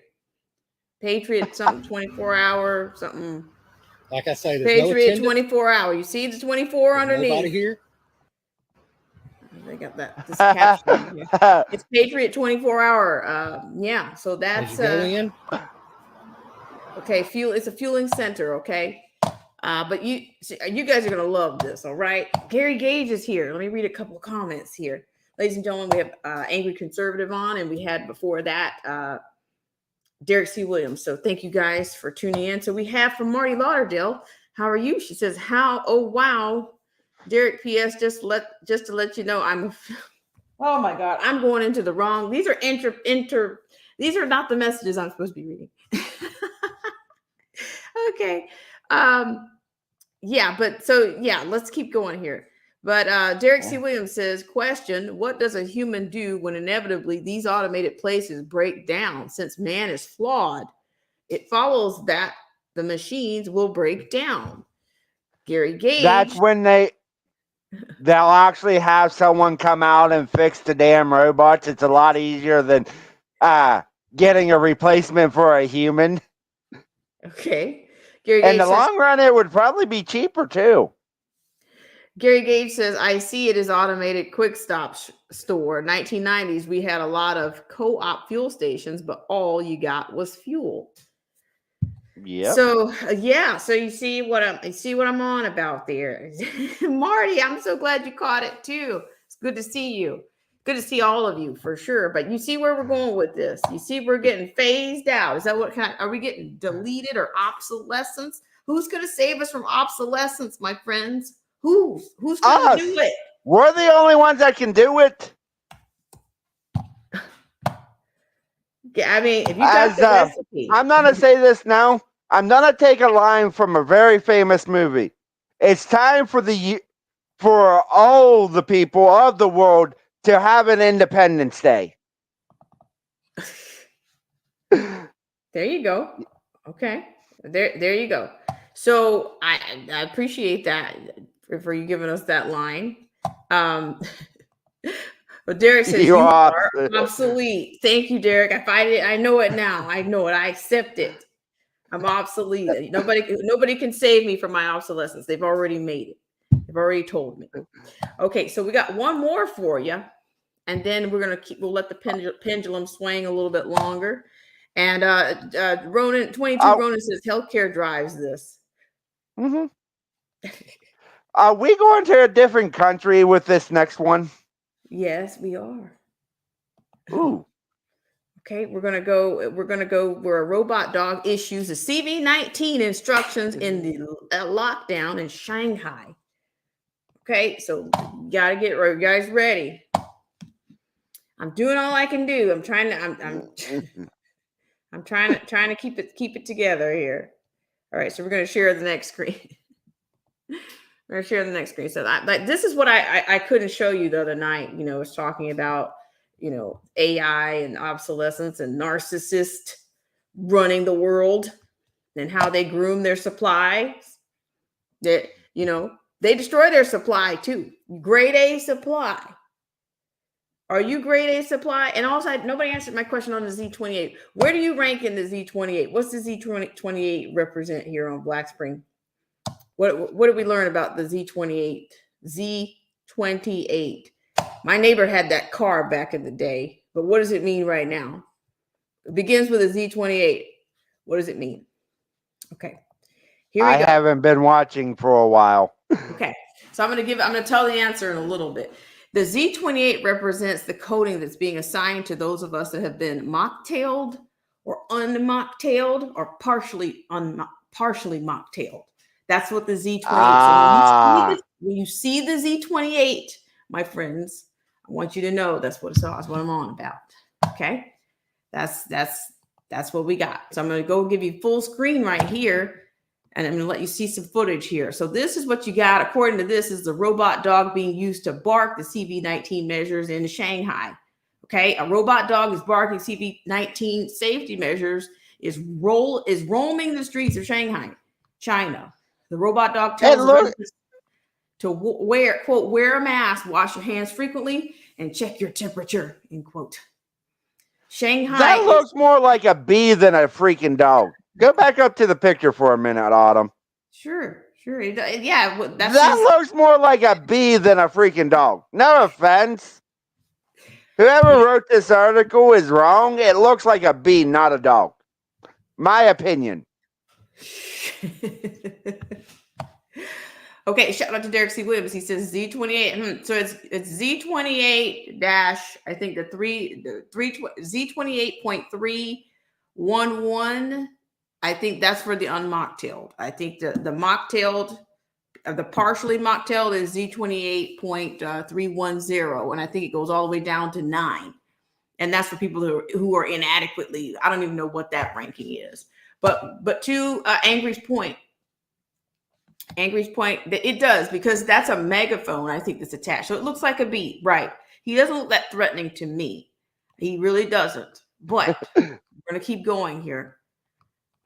Patriot something 24-hour something. Like I say, there's Patriot no 24-hour. You see the 24 nobody underneath. here. They got that this caption here. It's Patriot 24-hour. Yeah, so As that's you go in, okay. Fuel. It's a fueling center. Okay. But you guys are gonna love this, all right? Gary Gage is here. Let me read a couple of comments here, ladies and gentlemen. We have Angry Conservative on, and we had before that Derek C. Williams. So thank you guys for tuning in. So we have from Marty Lauderdale. How are you? She says, "How? Oh wow, Derek. P.S. Just to let you know, oh my God, I'm going into the wrong. These are These are not the messages I'm supposed to be reading. Okay. Yeah, but so yeah, let's keep going here. But Derek C. Williams says, question, what does a human do when inevitably these automated places break down? Since man is flawed, it follows that the machines will break down. Gary Gage. That's when they'll actually have someone come out and fix the damn robots. It's a lot easier than getting a replacement for a human. Okay. Gary In Gage the says, long run, it would probably be cheaper too. Gary Gage says, I see it as automated quick stop store. 1990s, we had a lot of co-op fuel stations, but all you got was fuel. Yeah. So yeah, so you see what I'm on about there. Marty, I'm so glad you caught it too. It's good to see you. Good to see all of you for sure. But you see where we're going with this. You see we're getting phased out. Is that what kind? Are we getting deleted or obsolescence? Who's going to save us from obsolescence, my friends? Who's going to do it? We're the only ones that can do it. Yeah, I mean, if you got the recipe. I'm going to say this now. I'm going to take a line from a very famous movie. It's time for all the people of the world to have an Independence Day. There you go. Okay. There you go. So I appreciate that for you giving us that line. But Derek says you are obsolete. Thank you, Derek. I find it. I know it now. I know it. I accept it. I'm obsolete. Nobody can save me from my obsolescence. They've already made it. They've already told me. Okay, so we got one more for you, and then we'll let the pendulum swing a little bit longer. And Ronan 22 Ronan says healthcare drives this. Mm-hmm. Are we going to a different country with this next one? Yes, we are. Ooh. Okay, we're gonna go where a robot dog issues the CV-19 instructions in the lockdown in Shanghai. Okay, so you gotta get you guys ready. I'm doing all I can do. I'm trying to keep it together here. All right, so we're gonna share the next screen. We're gonna share the next screen. So this is what I couldn't show you the other night. You know, it's talking about AI and obsolescence and narcissists running the world and how they groom their supplies. That they destroy their supply too. Grade A supply. Are you grade A supply? And also, nobody answered my question on the Z28. Where do you rank in the Z28? What's the Z28 represent here on Black Spring? What did we learn about the Z28? Z28. My neighbor had that car back in the day, but what does it mean right now? It begins with a Z28. What does it mean? Okay. Here we go. I haven't been watching for a while. Okay. So I'm going to tell the answer in a little bit. The Z28 represents the coding that's being assigned to those of us that have been mocktailed or unmocktailed or partially mocktailed. That's what the Z28 is. So when you see the Z28, my friends, I want you to know that's what I'm on about. Okay. That's what we got. So I'm going to go give you full screen right here. And I'm going to let you see some footage here. So this is what you got. According to this, is the robot dog being used to bark the CV-19 measures in Shanghai. Okay, a robot dog is barking CV-19 safety measures is roaming the streets of Shanghai, China. The robot dog tells residents to wear a mask, wash your hands frequently, and check your temperature, end quote. Shanghai. That looks more like a bee than a freaking dog. Go back up to the picture for a minute, Autumn. Sure. Yeah, that's That looks more like a bee than a freaking dog. No offense. Whoever wrote this article is wrong. It looks like a bee, not a dog. My opinion. Okay, shout out to Derek C. Williams. He says Z28. So it's Z28 dash, I think Z28.311. I think that's for the unmocktailed. I think the mocktailed, the partially mocktailed is Z28.310. And I think it goes all the way down to 9. And that's for people who are inadequately, I don't even know what that ranking is. But to Angry's point, it does, because that's a megaphone, I think, that's attached. So it looks like a bee, right? He doesn't look that threatening to me. He really doesn't. But we're going to keep going here.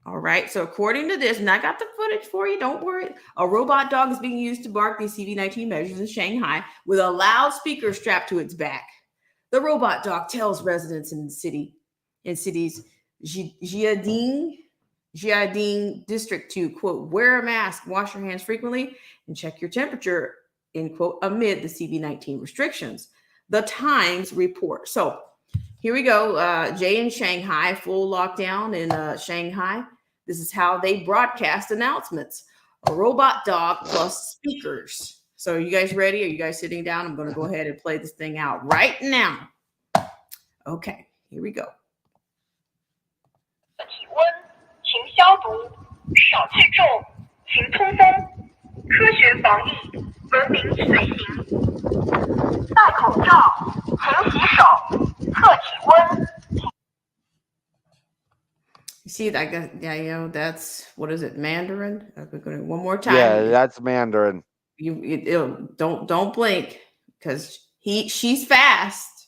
All right. So according to this, and I got the footage for you, don't worry. A robot dog is being used to bark these CV-19 measures in Shanghai with a loudspeaker strapped to its back. The robot dog tells residents in cities Jiading district to, quote, wear a mask, wash your hands frequently, and check your temperature, end quote, amid the CV-19 restrictions. The Times report. So here we go. Jay in Shanghai, full lockdown in Shanghai. This is how they broadcast announcements. A robot dog plus speakers. So are you guys ready? Are you guys sitting down? I'm going to go ahead and play this thing out right now. Okay, here we go. 勤消毒，少聚众，勤通风，科学防疫，文明随行。戴口罩，勤洗手，测体温。You see, I guess, yeah, that's, what is it, Mandarin? We're going to one more time. Yeah, that's Mandarin. Don't blink, because she's fast.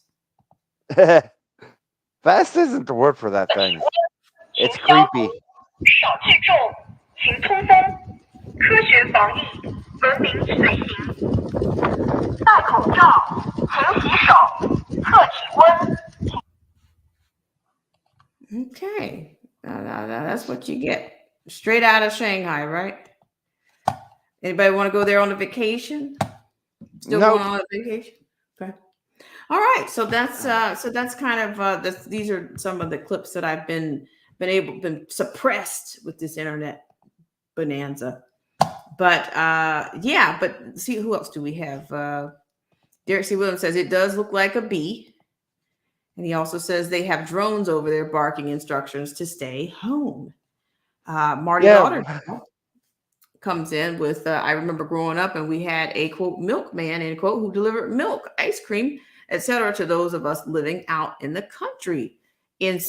Fast isn't the word for that thing. It's creepy. 少聚众，勤通风，科学防疫，文明随行。戴口罩，勤洗手，测体温。Okay, that's what you get straight out of Shanghai, right? Anybody want to go there on a vacation? Still Nope. going on a vacation? Okay. All right, so that's kind of these are some of the clips that I've been suppressed with this internet bonanza. But but see, who else do we have? Derek C. Williams says it does look like a bee. And he also says they have drones over there barking instructions to stay home. Marty Lauderdale comes in with, I remember growing up and we had a, quote, milkman, end quote, who delivered milk, ice cream, etc. to those of us living out in the country. In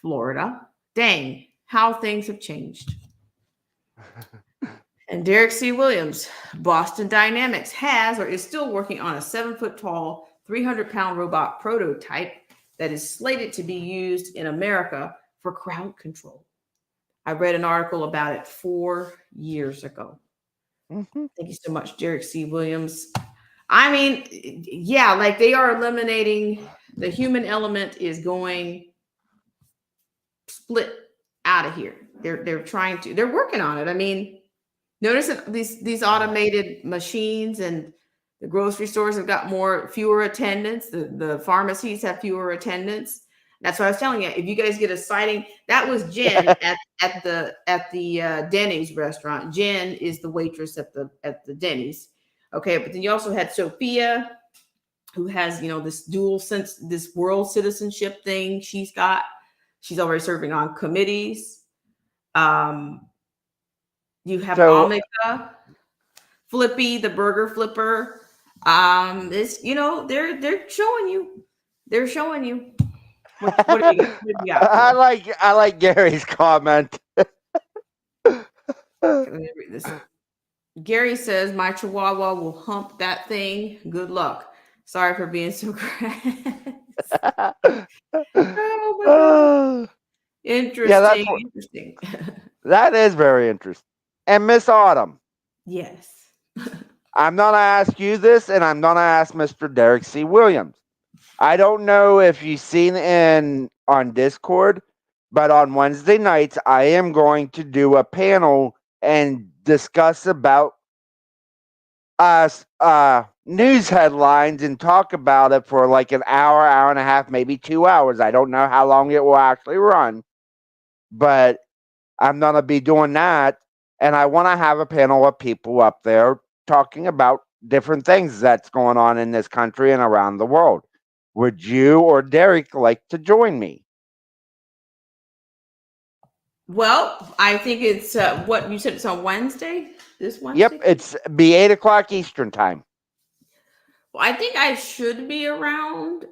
Florida. Dang, how things have changed. And Derek C. Williams, Boston Dynamics has or is still working on a 7-foot-tall, 300-pound robot prototype that is slated to be used in America for crowd control. I read an article about it 4 years ago. Mm-hmm. Thank you so much, Derek C. Williams. I mean, yeah, like they are eliminating the human element is going split out of here. They're working on it. I mean, notice that these automated machines and the grocery stores have got fewer attendants. The pharmacies have fewer attendants. That's what I was telling you. If you guys get a sighting, that was Jen at the Denny's restaurant. Jen is the waitress at the Denny's. Okay, but then you also had Sophia, who has this this world citizenship thing she's got. She's already serving on committees. You have Omega, Flippy, the burger flipper. It's they're showing you. They're showing you. What do you got? I like Gary's comment. Let me read this. Gary says, "My Chihuahua will hump that thing. Good luck. Sorry for being so crass." Oh, interesting. Yeah, interesting. That is very interesting. And Miss Autumn. Yes. I'm going to ask you this, and I'm going to ask Mr. Derek C. Williams. I don't know if you've seen on Discord, but on Wednesday nights, I am going to do a panel and discuss about news headlines and talk about it for like an hour, hour and a half, maybe 2 hours. I don't know how long it will actually run, but I'm going to be doing that. And I want to have a panel of people up there talking about different things that's going on in this country and around the world. Would you or Derek like to join me? Well, I think it's what you said. It's on Wednesday. This Wednesday. Yep, it's be 8 o'clock Eastern time. Well, I think I should be around.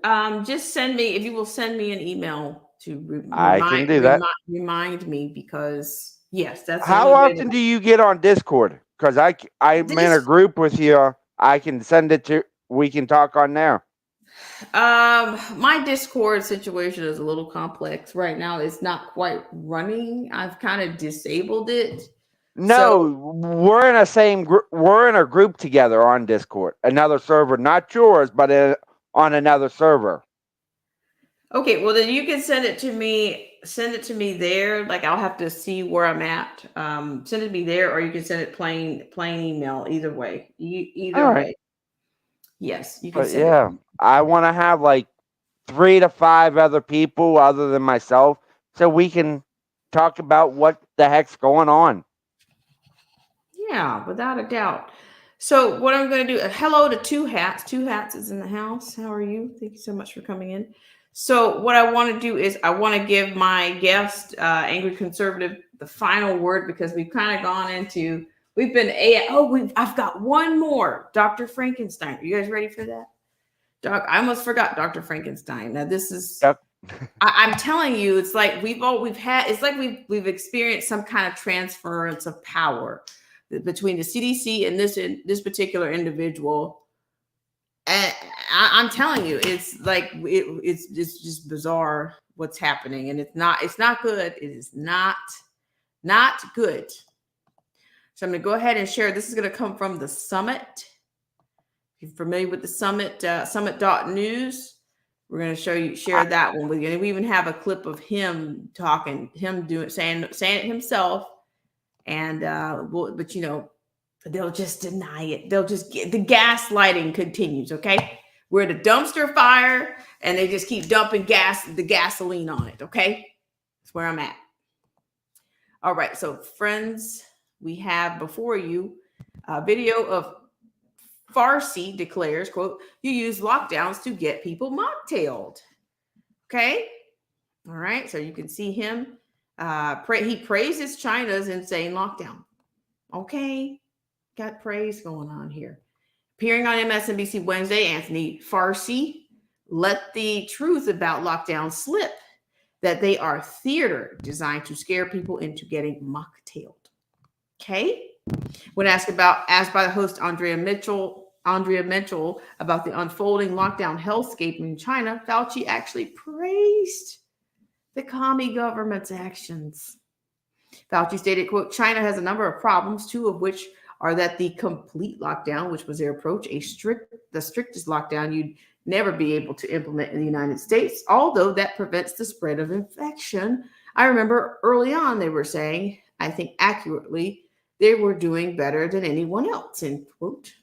Just send me, if you will send me an email to I can do that. Remind me, because yes, that's the How only way often do you get on Discord? Because I'm in a group with you. I can send it to. We can talk on there. My Discord situation is a little complex right now. It's not quite running. I've kind of disabled it. No, we're in a same group. We're in a group together on Discord. Another server, not yours, but on another server. Okay, well then you can send it to me. Send it to me there. Like, I'll have to see where I'm at. Send it to me there, or you can send it plain email. Either way, either All way. right. Yes, you can. But yeah, I want to have like 3 to 5 other people other than myself, so we can talk about what the heck's going on. Yeah, without a doubt. So what I'm going to do, hello to Two Hats. Two Hats is in the house. How are you? Thank you so much for coming in. So what I want to do is I want to give my guest, Angry Conservative, the final word, because we've kind of gone into, I've got one more, Dr. Frankenstein. Are you guys ready for that? I almost forgot Dr. Frankenstein. Now this is, Yep. I'm telling you, it's like we've experienced some kind of transference of power between the CDC and this particular individual. And I'm telling you, it's like it's just bizarre what's happening, and it's not good. It is not good. So I'm going to go ahead and share. This is going to come from the Summit. If you're familiar with the Summit, summit.news, we're going to share that one with you. And we even have a clip of him talking, saying it himself. And but you know, they'll just deny it. They'll just get the gaslighting continues. Okay, we're at a dumpster fire, and they just keep dumping the gasoline on it. Okay, that's where I'm at. All right, so friends, we have before you a video of Farsi declares, quote, "You use lockdowns to get people mocktailed." Okay, all right, so you can see him. He praises China's insane lockdown. Okay, got praise going on here. Appearing on MSNBC Wednesday, Anthony Farsi let the truth about lockdown slip, that they are theater designed to scare people into getting mocktailed. Okay. When asked by the host Andrea Mitchell about the unfolding lockdown hellscape in China, Fauci actually praised the commie government's actions. Fauci stated, quote, "China has a number of problems, 2 of which are that the complete lockdown, which was their approach, the strictest lockdown you'd never be able to implement in the United States, although that prevents the spread of infection. I remember early on they were saying, I think accurately, they were doing better than anyone else," end quote.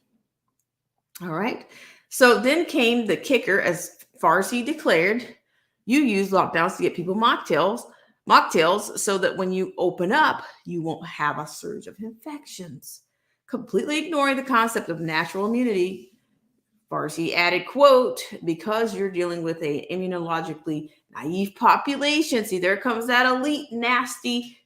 All right. So then came the kicker, as Farsi declared, "You use lockdowns to get people mocktails so that when you open up, you won't have a surge of infections." Completely ignoring the concept of natural immunity, Farsi added, quote, "Because you're dealing with a immunologically naive population." See, there comes that elite, nasty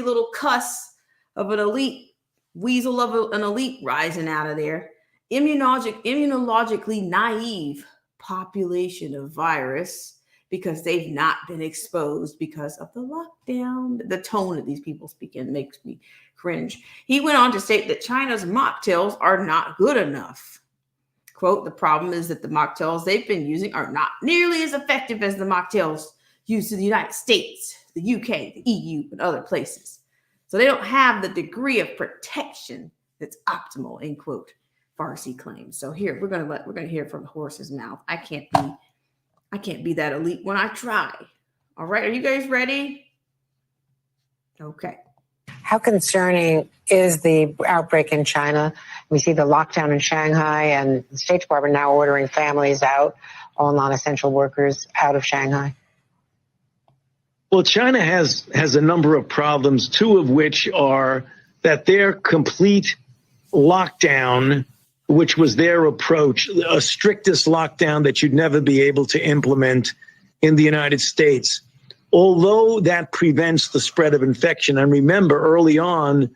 little cuss of an elite, weasel of an elite rising out of there. Immunologically naive population of virus, because they've not been exposed because of the lockdown. The tone that these people speak in makes me cringe. He went on to state that China's mocktails are not good enough. Quote, "The problem is that the mocktails they've been using are not nearly as effective as the mocktails used in the United States, the UK, the EU, and other places. So they don't have the degree of protection that's optimal," end quote. Farsi claims. So here we're gonna hear from the horse's mouth. I can't be that elite when I try. All right, are you guys ready? Okay. How concerning is the outbreak in China? We see the lockdown in Shanghai, and the State Department now ordering families out, all non-essential workers out of Shanghai. Well, China has a number of problems, two of which are that their complete lockdown, which was their approach, a strictest lockdown that you'd never be able to implement in the United States, although that prevents the spread of infection. And remember, early on,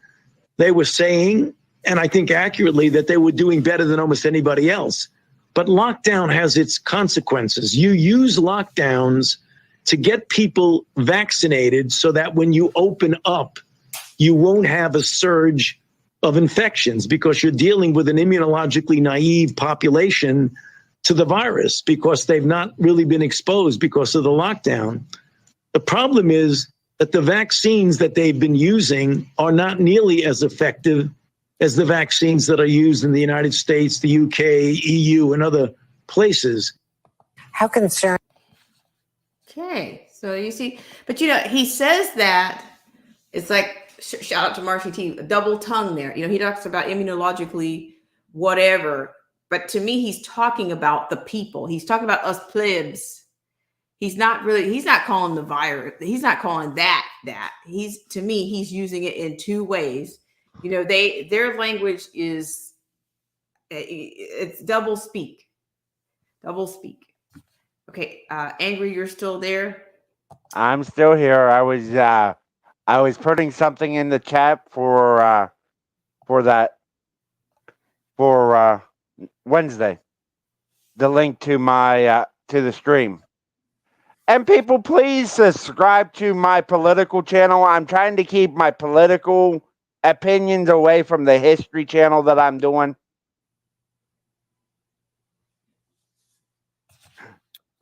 they were saying, and I think accurately, that they were doing better than almost anybody else. But lockdown has its consequences. You use lockdowns to get people vaccinated so that when you open up, you won't have a surge of infections because you're dealing with an immunologically naive population to the virus because they've not really been exposed because of the lockdown. The problem is that the vaccines that they've been using are not nearly as effective as the vaccines that are used in the United States, the UK, EU, and other places. How concerned? Okay, so you see, but he says that it's like, shout out to Marcy T, a double tongue there. He talks about immunologically whatever, but to me, he's talking about the people. He's talking about us plebs. He's not calling the virus. He's not calling that. To me, he's using it in two ways. Their language is, it's double speak. Okay, Angry, you're still there? I'm still here. I was putting something in the chat for Wednesday. The link to my to the stream. And people, please subscribe to my political channel. I'm trying to keep my political opinions away from the history channel that I'm doing.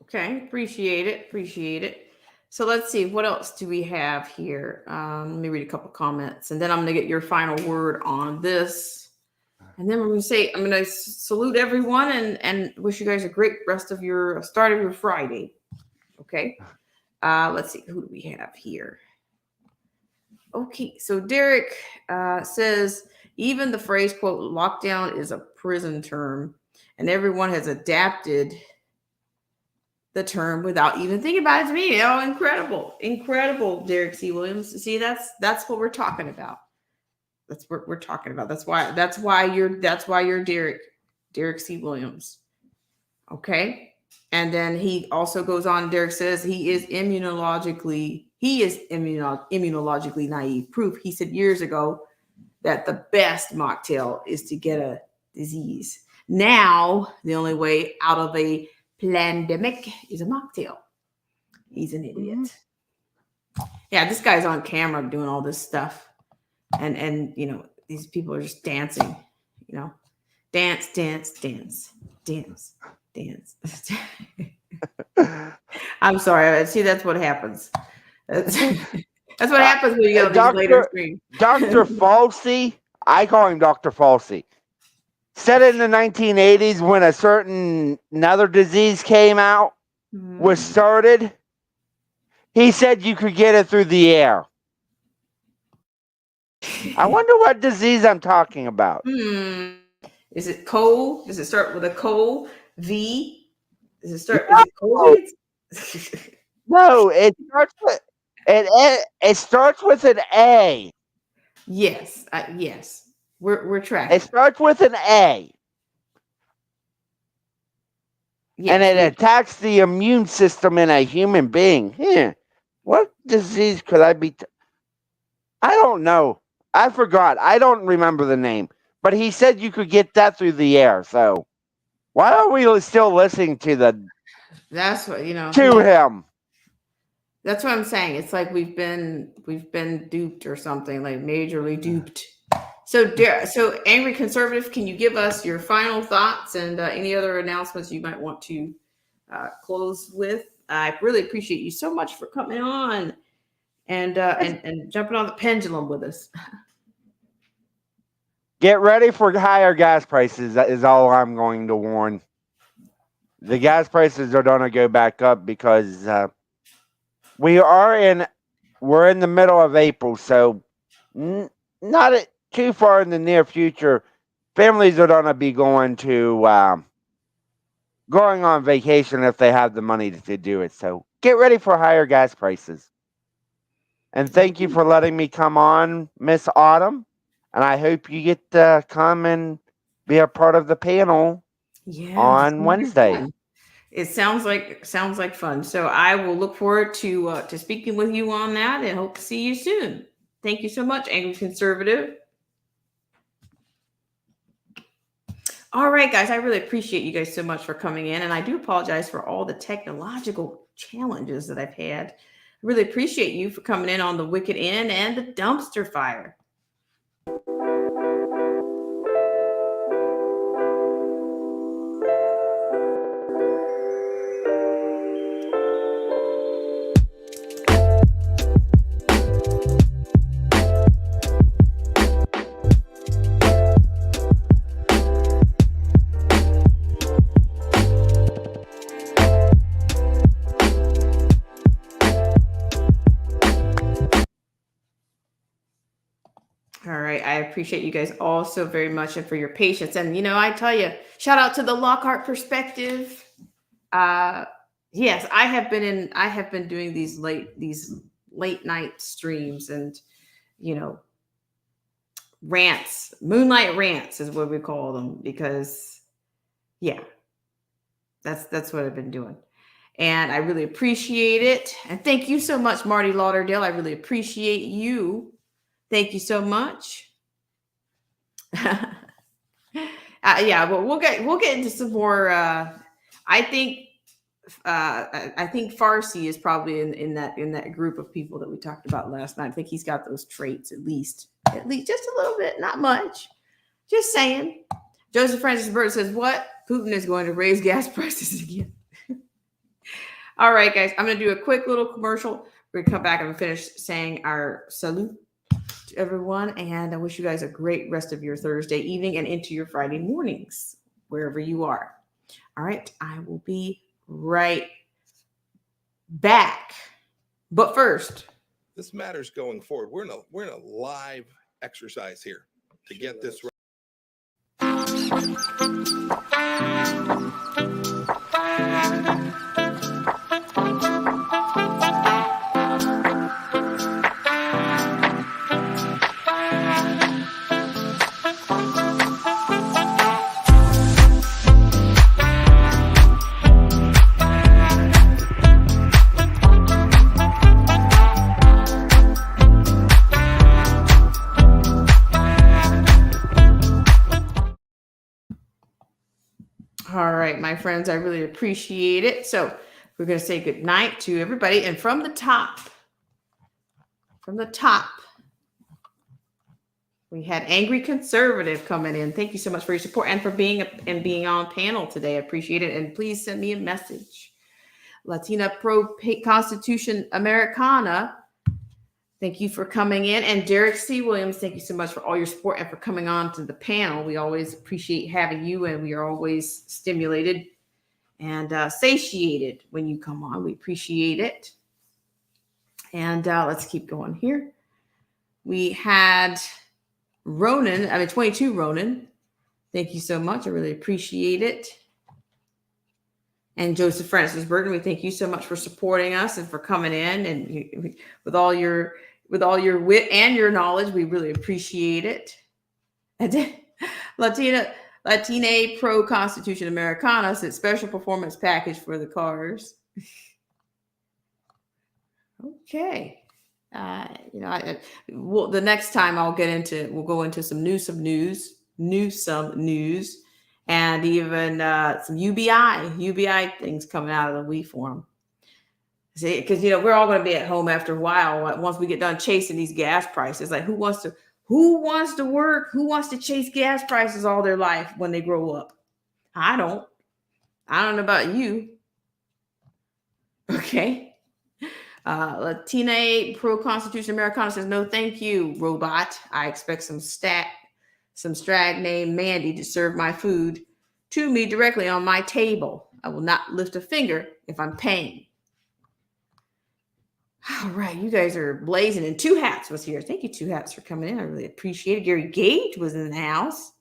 Okay, appreciate it. So let's see, what else do we have here? Let me read a couple comments, and then I'm going to get your final word on this. And then I'm going to salute everyone and wish you guys a great rest of your start of your Friday. Okay, let's see, who do we have here? Okay, so Derek says, even the phrase, quote, lockdown is a prison term, and everyone has adapted the term without even thinking about it. To me, incredible, Derek C. Williams. See, that's what we're talking about. That's what we're talking about. That's why you're Derek C. Williams. Okay. And then he also goes on, Derek says he is immunologically naive. Proof, he said years ago that the best mocktail is to get a disease. Now, the only way out of a pandemic is a mocktail. He's an idiot. Yeah, this guy's on camera doing all this stuff. And these people are just dancing, dance. I'm sorry. See, that's what happens. That's what happens when you get on these later screens. Dr. Falsey, I call him Dr. Falsey, said it in the 1980s when another disease came out, was started. He said you could get it through the air. I wonder what disease I'm talking about. Is it cold? Does it start with a cold? V? Does it start with COVID? No, it starts with an A. Yes, yes. We're tracking. It starts with an A. Yes. And it attacks the immune system in a human being. What disease could I be? I don't know. I forgot. I don't remember the name. But he said you could get that through the air. So why are we still listening to That's what to him? That's what I'm saying. It's like we've been duped or something, like majorly duped. So Angry Conservative, can you give us your final thoughts and any other announcements you might want to close with? I really appreciate you so much for coming on and jumping on the pendulum with us. Get ready for higher gas prices. That is all I'm going to warn. The gas prices are going to go back up because we're in the middle of April, so not too far in the near future. Families are going to be going on vacation if they have the money to do it. So get ready for higher gas prices. And thank you for letting me come on, Miss Autumn. And I hope you get to come and be a part of the panel on Wednesday. Fun. It sounds like fun. So I will look forward to speaking with you on that, and hope to see you soon. Thank you so much, Angry Conservative. All right, guys, I really appreciate you guys so much for coming in, and I do apologize for all the technological challenges that I've had. I really appreciate you for coming in on the Wicked End and the Dumpster Fire. All right. I appreciate you guys all so very much and for your patience. And, I tell you, shout out to the Lockhart Perspective. Yes, I have been doing these late night streams and, rants, moonlight rants is what we call them, because that's what I've been doing. And I really appreciate it. And thank you so much, Marty Lauderdale. I really appreciate you. Thank you so much. But we'll get into some more. I think Farsi is probably in that group of people that we talked about last night. I think he's got those traits at least just a little bit, not much. Just saying. Joseph Francis Bird says, "What? Putin is going to raise gas prices again." All right, guys, I'm going to do a quick little commercial. We're going to come back and finish saying our salute to everyone, and I wish you guys a great rest of your Thursday evening and into your Friday mornings, wherever you are. All right, I will be right back. But first, this matters going forward. We're in a live exercise here to get this right. all right, my friends, I really appreciate it. So we're going to say good night to everybody. And from the top, we had Angry Conservative coming in. Thank you so much for your support and for being on panel today. I appreciate it. And please send me a message. Latina Pro Constitution Americana, thank you for coming in. And Derek C. Williams, thank you so much for all your support and for coming on to the panel. We always appreciate having you, and we are always stimulated and satiated when you come on. We appreciate it. And let's keep going here. We had 22 Ronan. Thank you so much. I really appreciate it. And Joseph Francis Burton, we thank you so much for supporting us and for coming in, and with all your wit and your knowledge, we really appreciate it. And Latina Pro Constitution Americana said special performance package for the cars. Okay. The next time we'll go into some Newsom news, and even some UBI things coming out of the We Forum. See, because we're all going to be at home after a while. Once we get done chasing these gas prices, like who wants to work? Who wants to chase gas prices all their life when they grow up? I don't know about you. Okay. Latina Pro Constitution Americana says, no, thank you, robot. I expect some stat some strag named Mandy to serve my food to me directly on my table. I will not lift a finger if I'm paying. All right, you guys are blazing. And Two Hats was here. Thank you, Two Hats, for coming in. I really appreciate it. Gary Gage was in the house.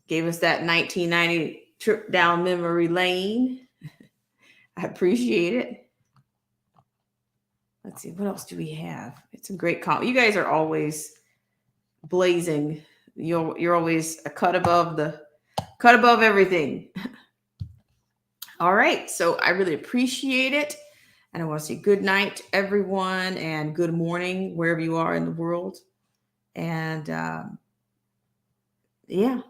Gave us that 1990 trip down memory lane. I appreciate it. Let's see, what else do we have? It's a great call. You guys are always blazing. You're always a cut above everything. All right, so I really appreciate it. And I want to say good night, everyone, and good morning, wherever you are in the world. And yeah.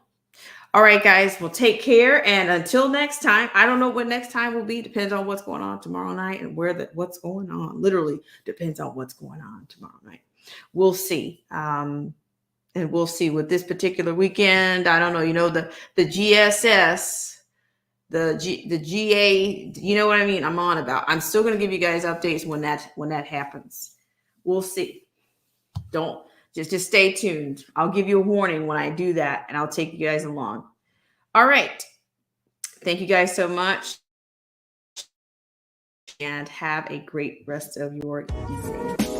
All right, guys, well, take care. And until next time, I don't know what next time will be. Depends on what's going on tomorrow night and what's going on. Literally depends on what's going on tomorrow night. We'll see. And we'll see with this particular weekend. I don't know, you know, the GSS, the GA, you know what I mean? I'm on about. I'm still going to give you guys updates when that happens. We'll see. Don't just stay tuned. I'll give you a warning when I do that, and I'll take you guys along. All right. Thank you guys so much, and have a great rest of your evening.